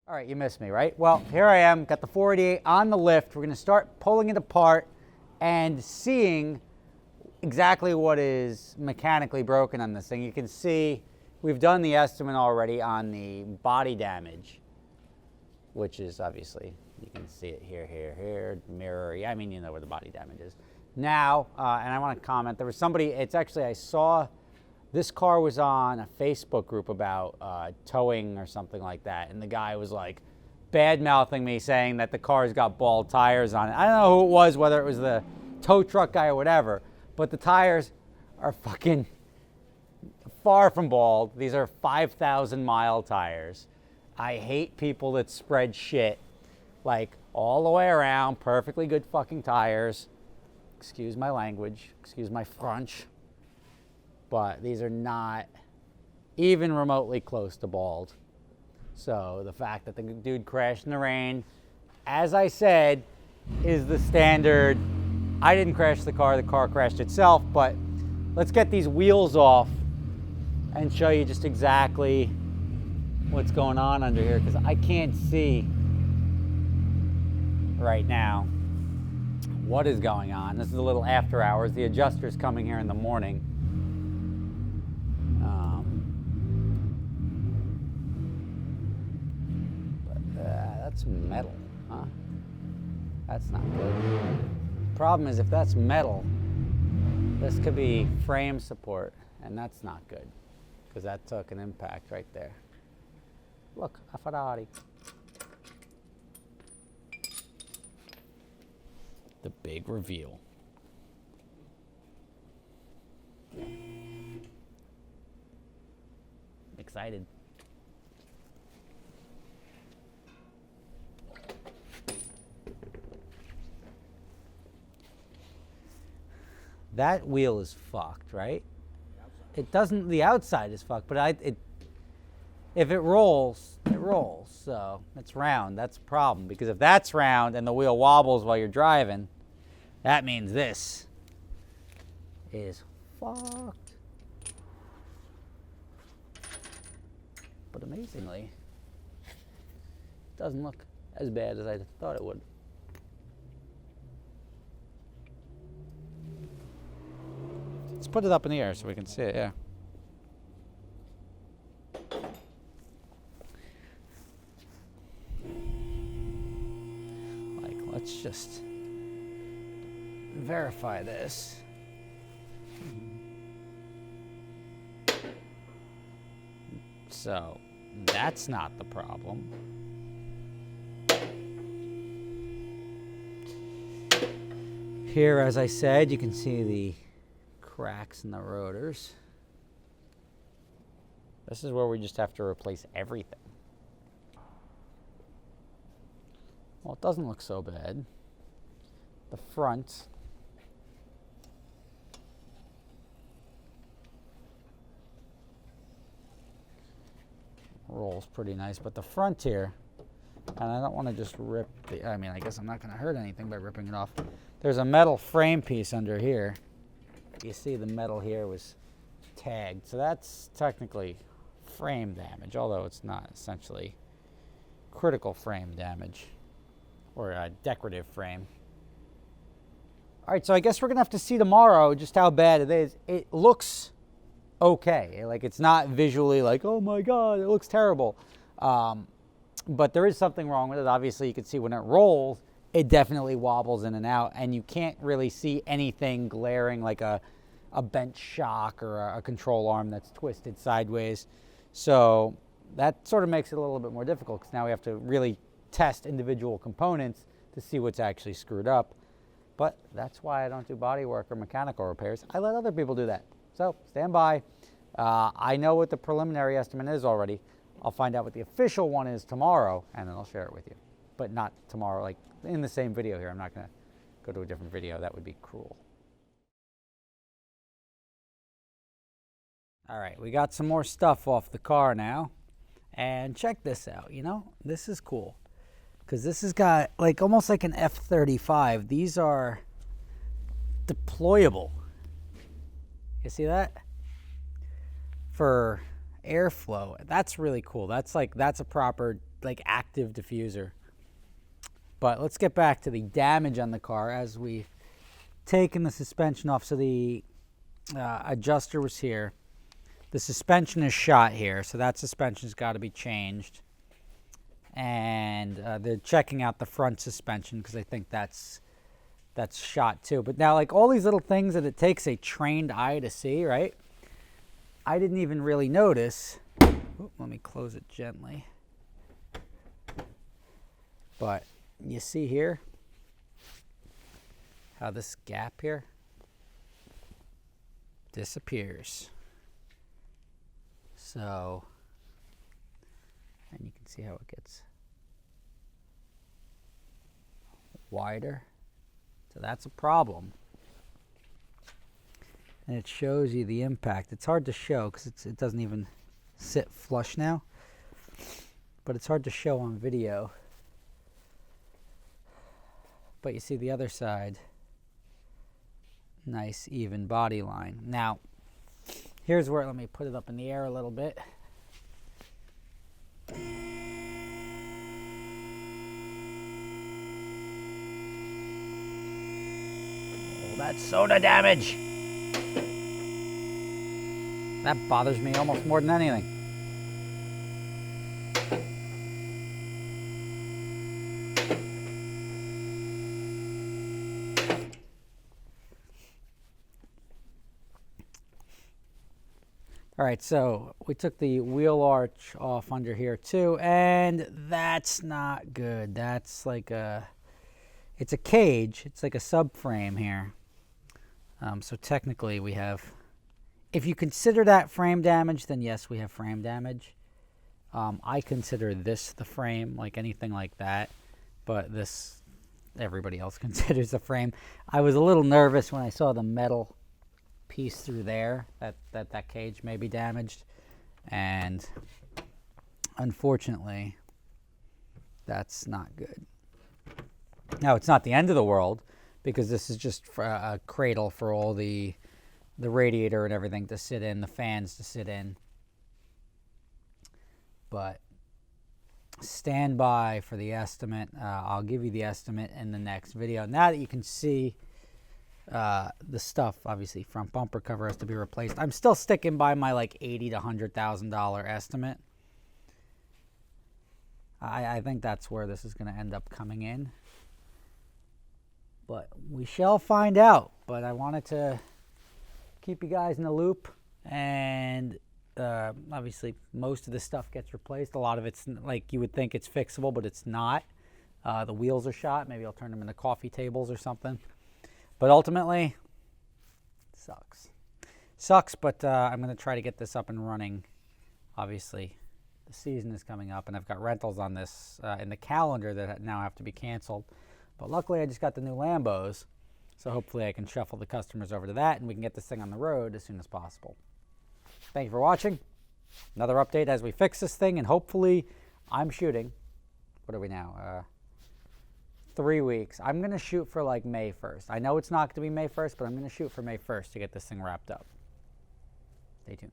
All right, you missed me, right? Well, here I am, got the 488 on the lift. We're gonna start pulling it apart and seeing exactly what is mechanically broken on this thing. You can see we've done the estimate already on the body damage, which is obviously, you can see it here, mirror. Yeah, I mean, you know where the body damage is. Now, and I wanna comment, there was somebody, it's actually, I saw this car was on a Facebook group about towing or something like that, and the guy was like bad-mouthing me, saying that the car's got bald tires on it. I don't know who it was, whether it was the tow truck guy or whatever, but the tires are fucking far from bald. These are 5,000-mile tires. I hate people that spread shit like all the way around, perfectly good fucking tires. Excuse my language, excuse my French. But these are not even remotely close to bald. So the fact that the dude crashed in the rain, as I said, is the standard. I didn't crash the car crashed itself, but let's get these wheels off and show you just exactly what's going on under here, because I can't see right now what is going on. This is a little after hours. The adjuster's coming here in the morning. That's metal, huh? That's not good. Problem is, if that's metal, this could be frame support, and that's not good, because that took an impact right there. Look, a Ferrari. The big reveal. Excited. That wheel is fucked, right? It doesn't, the outside is fucked, but if it rolls, it rolls. So it's round, that's a problem. Because if that's round and the wheel wobbles while you're driving, that means this is fucked. But amazingly, it doesn't look as bad as I thought it would. Let's put it up in the air so we can see it, yeah. Like, let's just verify this. So, that's not the problem. Here, as I said, you can see the cracks in the rotors. This is where we just have to replace everything. Well, it doesn't look so bad. The front rolls pretty nice, but the front here, and I don't want to just rip the, I mean, I guess I'm not going to hurt anything by ripping it off. There's a metal frame piece under here. You see the metal here was tagged, so that's technically frame damage, although it's not essentially critical frame damage or a decorative frame. All right, so I guess we're gonna have to see tomorrow just how bad it is. It looks okay, like it's not visually like, oh my God, it looks terrible. But there is something wrong with it. Obviously, you can see when it rolls, it definitely wobbles in and out, and you can't really see anything glaring like a bent shock or a control arm that's twisted sideways. So that sort of makes it a little bit more difficult, because now we have to really test individual components to see what's actually screwed up. But that's why I don't do body work or mechanical repairs. I let other people do that. So stand by. I know what the preliminary estimate is already. I'll find out what the official one is tomorrow, and then I'll share it with you. But not tomorrow, like in the same video here. I'm not going to go to a different video. That would be cruel. All right, we got some more stuff off the car now. And check this out, you know, this is cool. Because this has got like almost like an F-35. These are deployable. You see that? For airflow. That's really cool. That's a proper like active diffuser. But let's get back to the damage on the car as we've taken the suspension off. So the adjuster was here. The suspension is shot here, so that suspension's got to be changed. And they're checking out the front suspension because I think that's shot too. But now, like, all these little things that it takes a trained eye to see, right? I didn't even really notice. Ooh, let me close it gently. But you see here how this gap here disappears. So, and you can see how it gets wider. So that's a problem. And it shows you the impact. It's hard to show because it doesn't even sit flush now. But it's hard to show on video. But you see the other side. Nice even body line. Now, here's where, let me put it up in the air a little bit. Oh, that's soda damage. That bothers me almost more than anything. All right, so we took the wheel arch off under here too, and that's not good. That's like it's a cage. It's like a subframe here. So technically we have, if you consider that frame damage, then yes, we have frame damage. I consider this the frame, like anything like that, but this, everybody else considers the frame. I was a little nervous when I saw the metal piece through there that cage may be damaged, and unfortunately that's not good. Now, it's not the end of the world because this is just a cradle for all the radiator and everything to sit in, the fans to sit in. But stand by for the estimate. I'll give you the estimate in the next video. Now that you can see the stuff, obviously front bumper cover has to be replaced. I'm still sticking by my like $80,000 to $100,000 estimate. I think that's where this is going to end up coming in, but we shall find out. But I wanted to keep you guys in the loop, and obviously most of this stuff gets replaced. A lot of it's like you would think it's fixable, but it's not. The wheels are shot. Maybe I'll turn them into coffee tables or something. But ultimately, it sucks. Sucks, but I'm going to try to get this up and running. Obviously, the season is coming up, and I've got rentals on this in the calendar that now have to be canceled. But luckily, I just got the new Lambos, so hopefully I can shuffle the customers over to that, and we can get this thing on the road as soon as possible. Thank you for watching. Another update as we fix this thing, and hopefully I'm shooting. What are we now? 3 weeks. I'm going to shoot for like May 1st. I know it's not going to be May 1st, but I'm going to shoot for May 1st to get this thing wrapped up. Stay tuned.